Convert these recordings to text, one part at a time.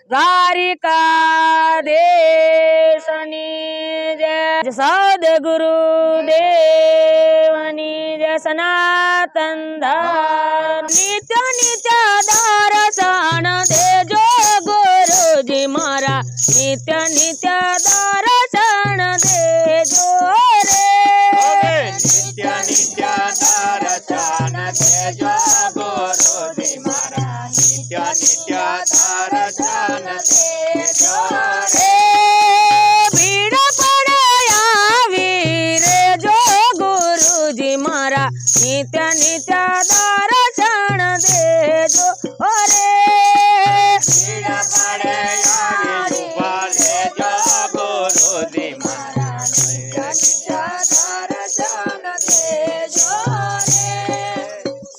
દ્વારિકાધીશની જય સદગુરુ દેવની જય સનાતન ધર્મ નિત્ય નિત્ય દર્શન દેજો ગુરુજી મારા નિત્ય નિત્ય દર્શન દેજો રે નિત્ય નિત્ય દર્શન દેજો ગુરુજી મારા નિત્ય નિત્ય દર્શન દેજો રે ભીડ પડે આવી રે જો ગુરુજી મારા નિત્ય નિત્ય દર્શન દેજો રે ભીડ પડે આવી ઉભા રહેજો ગુરુજી મારા નિત્ય નિત્ય દર્શન દેજો રે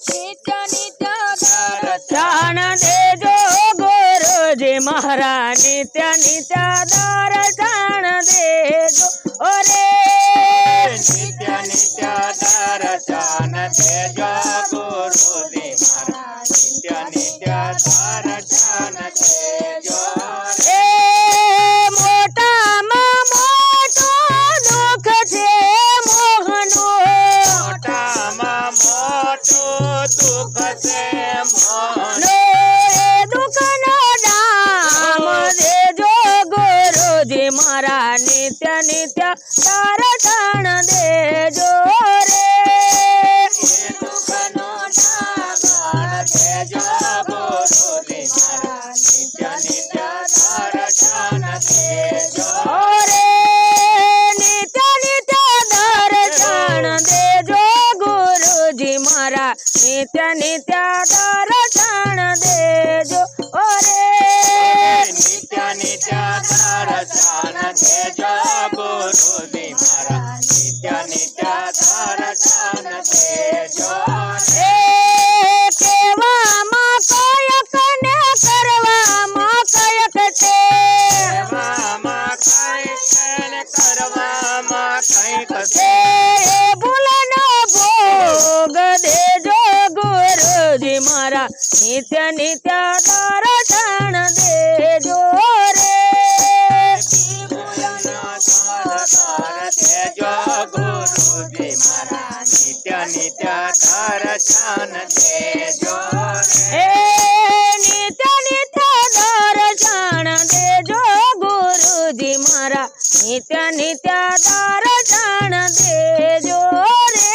નિત્ય નિત્ય દર્શન દેજો ગુરુજી મારા નિત્ય નિત્ય દર્શન દેજો રે નિત્ય નિત્ય દર્શન દેજો ગુરુજી મારા નિત્ય નિત્ય દર્શન દેજો એ મોટામાં મોટું દુઃખ છે મોહનું મોટામાં મોટું દુઃખ છે મોહન એ દુઃખનો ડામ દેજો ગુરુજી મારા નિત્ય નિત્ય દર્શન દેજો રે દુઃખનો નાગણ દેજો ગુરુજી મારા નિત્ય નિત્ય દર્શન દેજો રે નિત્ય નિત્ય દર્શન દેજો ગુરુજી મારા નિત્ય નિત્ય દર્શન દેજો રે નિત્ય નિત્ય દર્શન દેજો ગુરુજી મારા નિત્ય નિત્ય દર્શન દેજો એ કેવામાં કયક ને કરવામાં કયક છે કરવામાં કંઈક ને કરવામાં કંઈક એ છે ભૂલનો ભોગ દેજો ગુરુજી મારા નિત્ય નિત્ય દર્શન દેજો રે દેજો ગુરુજી મારા નિત્ય નિત્ય દર્શન દેજો એ નિત્ય નિત્ય દર્શન દેજો ગુરુજી મારા નિત્ય નિત્ય દર્શન દેજો રે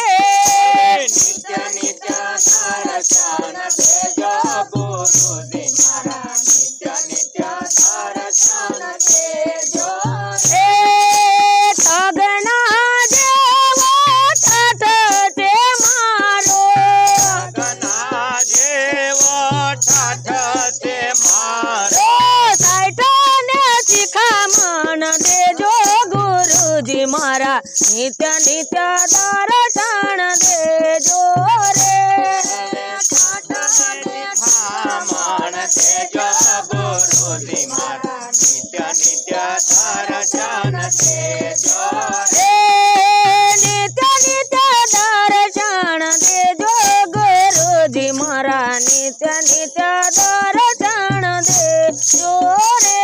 નિત્ય નિત્ય દર્શન દેજો ગુરુજી મારા નિત્ય નિત્ય દર્શન દેજો એ તગના જેવો ઠઠ છે મારો ગના જેવો ઠાઠ છે મારો સાઈઠને શિખામણ દેજો ગુરુજી મારા નિત્ય નિત્ય દર્શન દેજો રે ઠાઠ દેજો ગુરુજી મારા નિત્ય નિત્ય દર્શન દેજો એ નિત્ય નિત્ય દર્શન દેજો ગુરુજી મારા નિત્ય નિત્ય દર્શન દેજો રે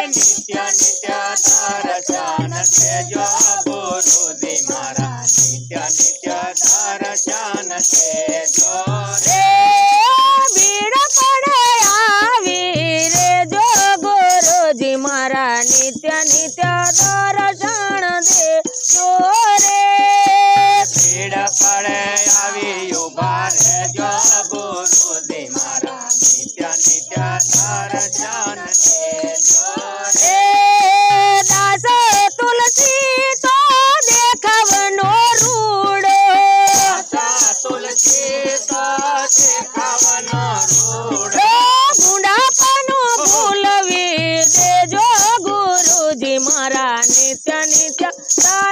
નિત્ય નિત્ય દર્શન દેજો ગુરુજી મારા નિત્ય નિત્ય દર્શન દેજો રે ભીડ પડે આવી રે જો ગુરુજી મારા નિત્ય નિત્ય દર્શન દેજો રે ભીડ પડે આવી ઉભા રહેજો ગુરુજી મારા નિત્ય નિત્ય દર્શન દેજો એ દાસ તુલસી તો દેખાવનો રૂડો તુલસી તો દેખાવનો રૂડો રે બુઢાપાનું ભૂલવી દેજો ગુરુજી મારા નિત્ય નિત્ય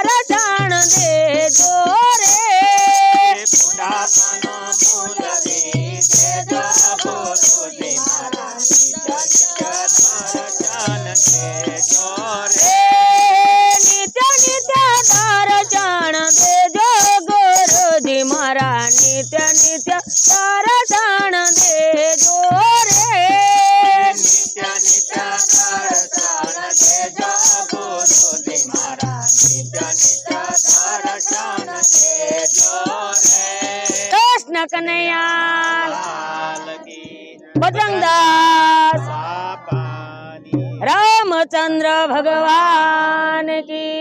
દર્શન દેજો રે બુઢાપાનો ભૂલવી દેજો ગુરુજી મારા નિત્ય નિત્ય દર્શન દેજો રે નિત્ય નિત્ય દર્શન દેજો ગુરુજી મારા નિત્ય નિત્ય દર્શન દેજો રે નિત્ય નિત્ય કનૈયા લાલ કી બજરંગદાસ બાપાની રામચંદ્ર ભગવાન કી